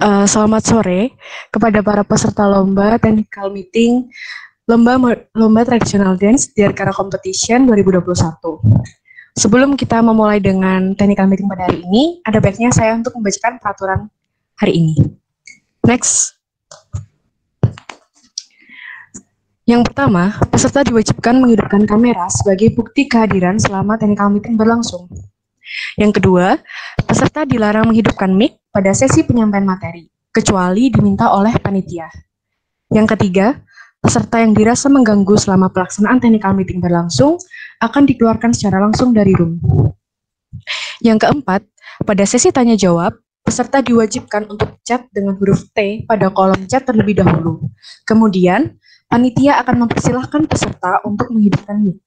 Selamat sore kepada para peserta lomba technical meeting lomba traditional dance di Arkara Competition 2021. Sebelum kita memulai dengan technical meeting pada hari ini, ada baiknya saya untuk membacakan peraturan hari ini. Next. Yang pertama, peserta diwajibkan menghidupkan kamera sebagai bukti kehadiran selama technical meeting berlangsung. Yang kedua, peserta dilarang menghidupkan mic pada sesi penyampaian materi, kecuali diminta oleh panitia. Yang ketiga, peserta yang dirasa mengganggu selama pelaksanaan technical meeting berlangsung akan dikeluarkan secara langsung dari room. Yang keempat, pada sesi tanya jawab, peserta diwajibkan untuk chat dengan huruf T pada kolom chat terlebih dahulu. Kemudian, panitia akan mempersilahkan peserta untuk menghidupkan mic.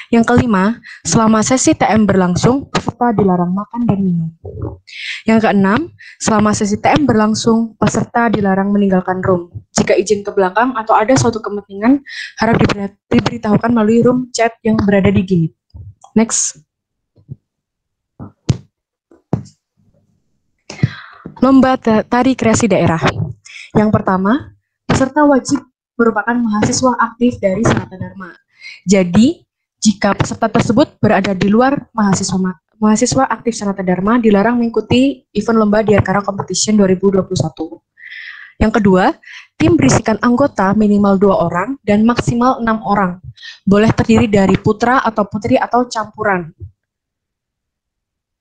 Yang kelima, selama sesi TM berlangsung, peserta dilarang makan dan minum. Yang keenam, selama sesi TM berlangsung, peserta dilarang meninggalkan room. Jika izin ke belakang atau ada suatu kepentingan, harap diberitahukan melalui room chat yang berada di Gimit. Next. Lomba tari kreasi daerah. Yang pertama, peserta wajib merupakan mahasiswa aktif dari Sanata Dharma. Jadi, jika peserta tersebut berada di luar mahasiswa aktif Sanata Dharma, dilarang mengikuti event lomba di Arkara Competition 2021. Yang kedua, tim berisikan anggota minimal 2 orang dan maksimal 6 orang. Boleh terdiri dari putra atau putri atau campuran.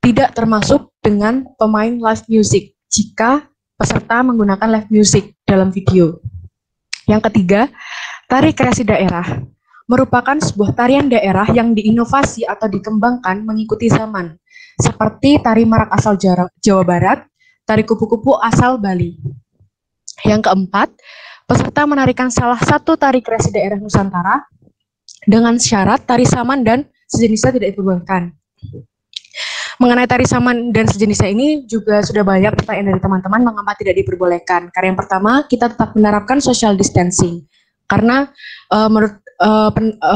Tidak termasuk dengan pemain live music jika peserta menggunakan live music dalam video. Yang ketiga, tari kreasi daerah merupakan sebuah tarian daerah yang diinovasi atau dikembangkan mengikuti zaman, seperti tari marak asal Jawa Barat, tari kupu-kupu asal Bali. Yang keempat, peserta menarikan salah satu tari kreasi daerah Nusantara dengan syarat tari saman dan sejenisnya tidak diperbolehkan. Mengenai tari saman dan sejenisnya ini juga sudah banyak pertanyaan dari teman-teman mengapa tidak diperbolehkan. Karena yang pertama, kita tetap menerapkan social distancing. Karena menurut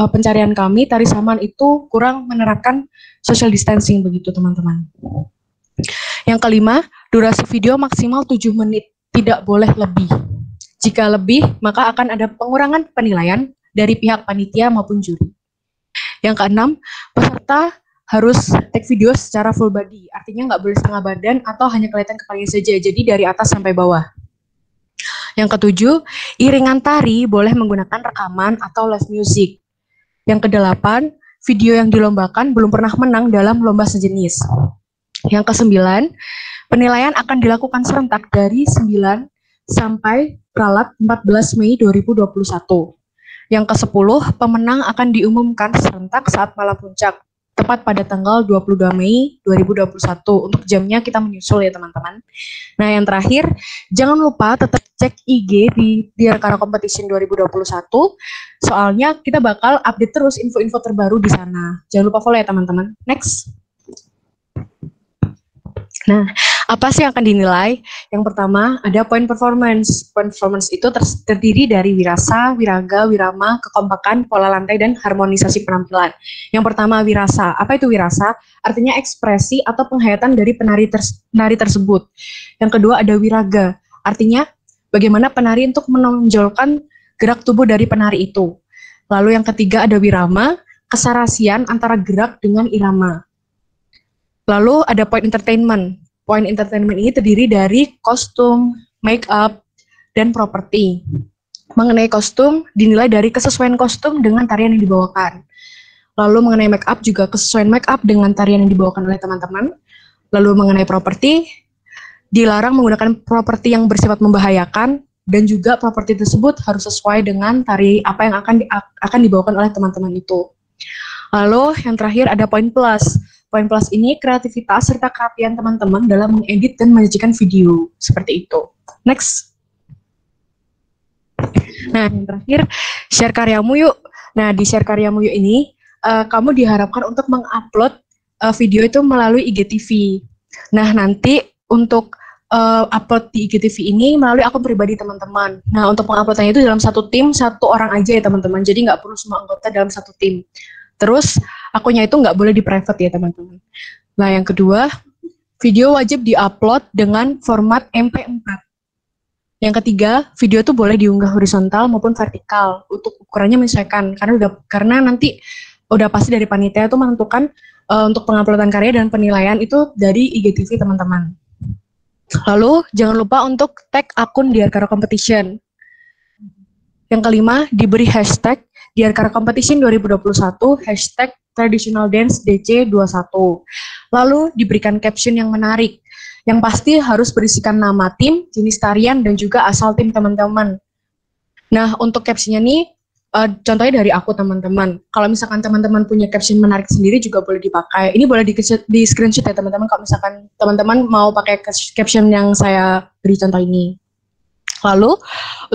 pencarian kami, tari saman itu kurang menerapkan social distancing begitu teman-teman. Yang kelima, durasi video maksimal 7 menit, tidak boleh lebih. Jika lebih, maka akan ada pengurangan penilaian dari pihak panitia maupun juri. Yang keenam, peserta harus take video secara full body, artinya nggak boleh setengah badan atau hanya kelihatan kepalanya saja, jadi dari atas sampai bawah. Yang ketujuh, iringan tari boleh menggunakan rekaman atau live music. Yang kedelapan, video yang dilombakan belum pernah menang dalam lomba sejenis. Yang kesembilan, penilaian akan dilakukan serentak dari 9 sampai peralat 14 Mei 2021. Yang ke-10, pemenang akan diumumkan serentak saat malam puncak, tepat pada tanggal 22 Mei 2021. Untuk jamnya kita menyusul ya teman-teman. Nah yang terakhir, jangan lupa tetap cek IG di Arkara Competition 2021. Soalnya kita bakal update terus info-info terbaru di sana. Jangan lupa follow ya teman-teman. Next. Nah, apa sih yang akan dinilai? Yang pertama, ada poin performance. Poin performance itu terdiri dari wirasa, wiraga, wirama, kekompakan, pola lantai, dan harmonisasi penampilan. Yang pertama, wirasa. Apa itu wirasa? Artinya ekspresi atau penghayatan dari penari tersebut. Yang kedua, ada wiraga. Artinya, bagaimana penari untuk menonjolkan gerak tubuh dari penari itu. Lalu yang ketiga, ada wirama, keserasian antara gerak dengan irama. Lalu ada point entertainment. Point entertainment ini terdiri dari kostum, make up, dan properti. Mengenai kostum, dinilai dari kesesuaian kostum dengan tarian yang dibawakan. Lalu mengenai make up juga kesesuaian make up dengan tarian yang dibawakan oleh teman-teman. Lalu mengenai properti, dilarang menggunakan properti yang bersifat membahayakan, dan juga properti tersebut harus sesuai dengan tari apa yang akan dibawakan oleh teman-teman itu. Lalu yang terakhir ada poin plus. Poin plus ini kreativitas serta kerapian teman-teman dalam mengedit dan menyajikan video. Seperti itu. Next. Nah, yang terakhir, share karyamu yuk. Nah, di share karyamu yuk ini, kamu diharapkan untuk mengupload video itu melalui IGTV. Nah, nanti untuk upload di IGTV ini melalui akun pribadi teman-teman. Nah, untuk penguploadannya itu dalam satu tim, 1 orang aja ya teman-teman. Jadi nggak perlu semua anggota dalam satu tim. Terus akunnya itu nggak boleh di private ya teman-teman. Nah yang kedua, Video wajib diupload dengan format MP4. Yang ketiga, video tuh boleh diunggah horizontal maupun vertikal untuk ukurannya menyesuaikan karena nanti udah pasti dari panitia itu menentukan untuk penguploadan karya dan penilaian itu dari IGTV teman-teman. Lalu jangan lupa untuk tag akun Diarkara Competition. Yang kelima, diberi hashtag Diarkara Competition 2021, hashtag Traditional Dance DC21. Lalu diberikan caption yang menarik. Yang pasti harus berisikan nama tim, jenis tarian, dan juga asal tim teman-teman. Nah, untuk captionnya nih, contohnya dari aku teman-teman. Kalau misalkan teman-teman punya caption menarik sendiri juga boleh dipakai. Ini boleh di screenshot ya teman-teman kalau misalkan teman-teman mau pakai caption yang saya beri contoh ini. Lalu,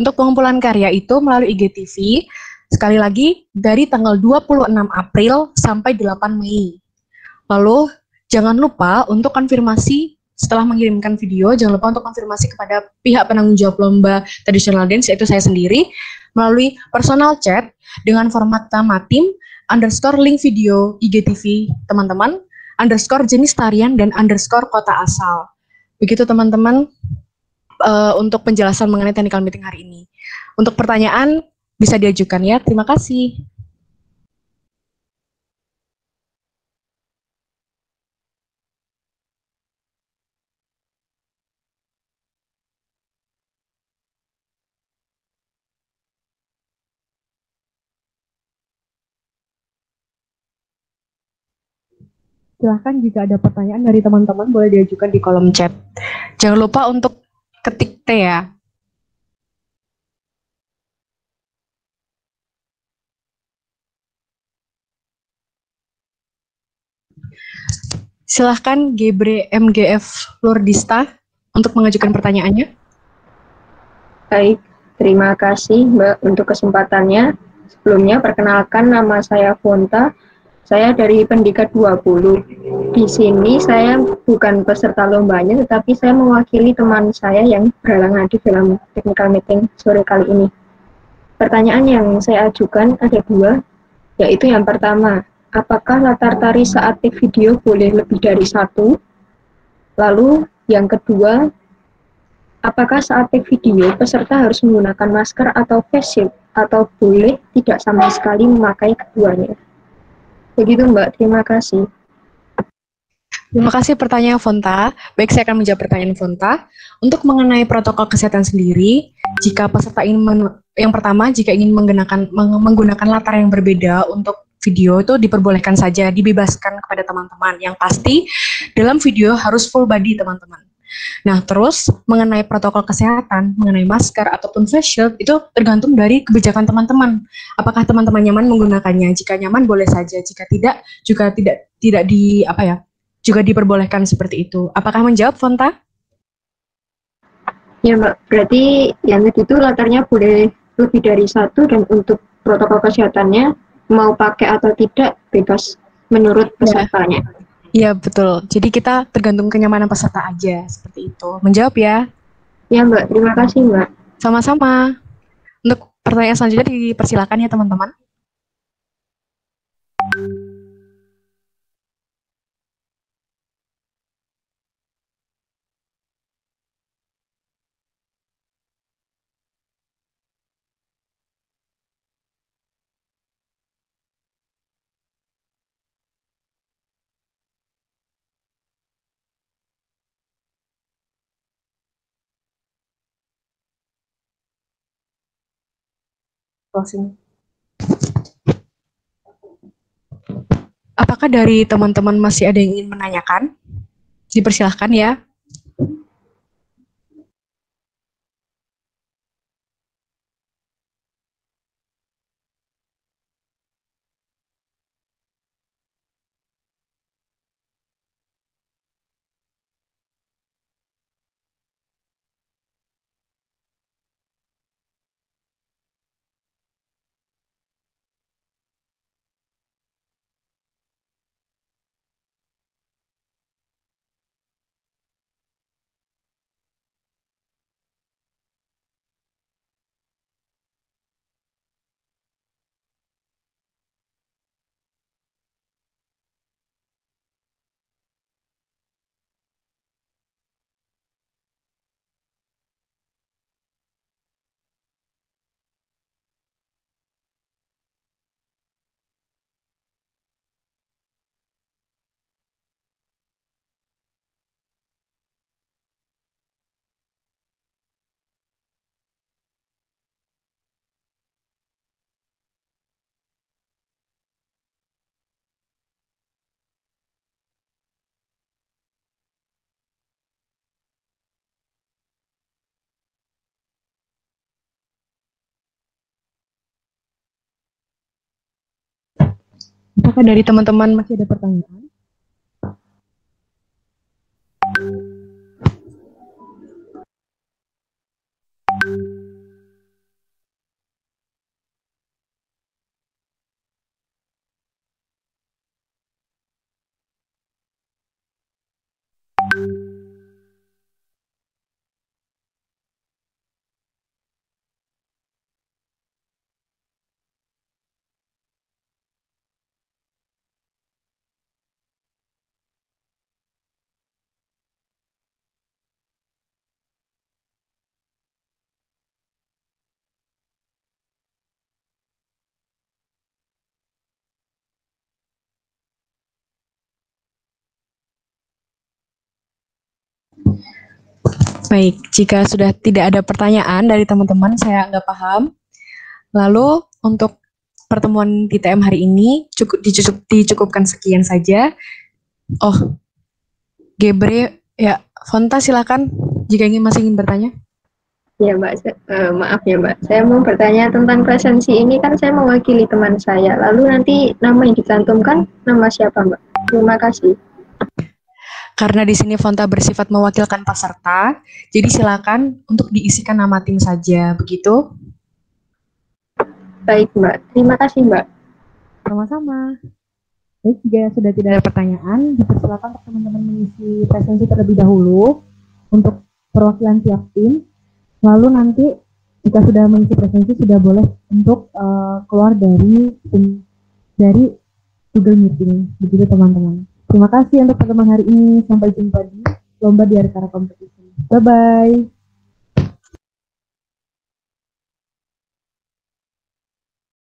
untuk pengumpulan karya itu melalui IGTV, sekali lagi dari tanggal 26 April sampai 8 Mei. Lalu, jangan lupa untuk konfirmasi setelah mengirimkan video, jangan lupa untuk konfirmasi kepada pihak penanggung jawab lomba traditional dance, yaitu saya sendiri, melalui personal chat dengan format nama tim, underscore link video IGTV teman-teman, underscore jenis tarian, dan underscore kota asal. Begitu teman-teman untuk penjelasan mengenai technical meeting hari ini. Untuk pertanyaan bisa diajukan ya. Terima kasih. Silahkan jika ada pertanyaan dari teman-teman boleh diajukan di kolom chat. Jangan lupa untuk ketik T ya. Silahkan Gebre MGF Lurdista untuk mengajukan pertanyaannya. Baik, terima kasih Mbak untuk kesempatannya. Sebelumnya perkenalkan nama saya Fonta. Saya dari Pendikat 20. Di sini saya bukan peserta lombanya, tetapi saya mewakili teman saya yang berhalangan di dalam technical meeting sore kali ini. Pertanyaan yang saya ajukan ada dua, yaitu yang pertama, apakah latar tari saat take video boleh lebih dari satu? Lalu yang kedua, apakah saat take video peserta harus menggunakan masker atau face shield atau boleh tidak sama sekali memakai keduanya? Begitu Mbak, terima kasih. Terima kasih pertanyaan Fonta. Baik, saya akan menjawab pertanyaan Fonta. Untuk mengenai protokol kesehatan sendiri, jika peserta ingin yang pertama, jika ingin menggunakan latar yang berbeda untuk video itu diperbolehkan saja, dibebaskan kepada teman-teman. Yang pasti dalam video harus full body teman-teman. Nah, terus mengenai protokol kesehatan, mengenai masker ataupun face shield itu tergantung dari kebijakan teman-teman. Apakah teman-teman nyaman menggunakannya? Jika nyaman boleh saja, jika tidak juga tidak di apa ya? Juga diperbolehkan seperti itu. Apakah menjawab, Fonta? Ya Mbak, berarti yang itu latarnya boleh lebih dari satu dan untuk protokol kesehatannya mau pakai atau tidak bebas menurut pesertanya. Iya, betul. Jadi kita tergantung kenyamanan peserta aja, seperti itu. Menjawab ya? Ya Mbak, terima kasih Mbak. Sama-sama. Untuk pertanyaan selanjutnya dipersilakan ya teman-teman. Closing. Apakah dari teman-teman masih ada yang ingin menanyakan? Dipersilahkan ya. Apakah dari teman-teman masih ada pertanyaan? Baik, jika sudah tidak ada pertanyaan dari teman-teman, saya nggak paham. Lalu untuk pertemuan di TM hari ini dicukupkan sekian saja. Oh, Gebre, ya, Fonta silakan jika masih ingin bertanya. Ya Mbak, maaf ya Mbak, saya mau bertanya tentang presensi ini, kan saya mewakili teman saya, lalu nanti nama yang dicantumkan nama siapa Mbak? Terima kasih. Karena di sini Fonta bersifat mewakilkan peserta, jadi silakan untuk diisikan nama tim saja, begitu? Baik Mbak, terima kasih Mbak. Sama-sama. Baik, jika sudah tidak ada pertanyaan, dipersilakan untuk teman-teman mengisi presensi terlebih dahulu untuk perwakilan tiap tim. Lalu nanti jika sudah mengisi presensi sudah boleh untuk keluar dari Google Meeting, begitu teman-teman. Terima kasih untuk pertemuan hari ini. Sampai jumpa di lomba di Arakara Competition. Bye-bye.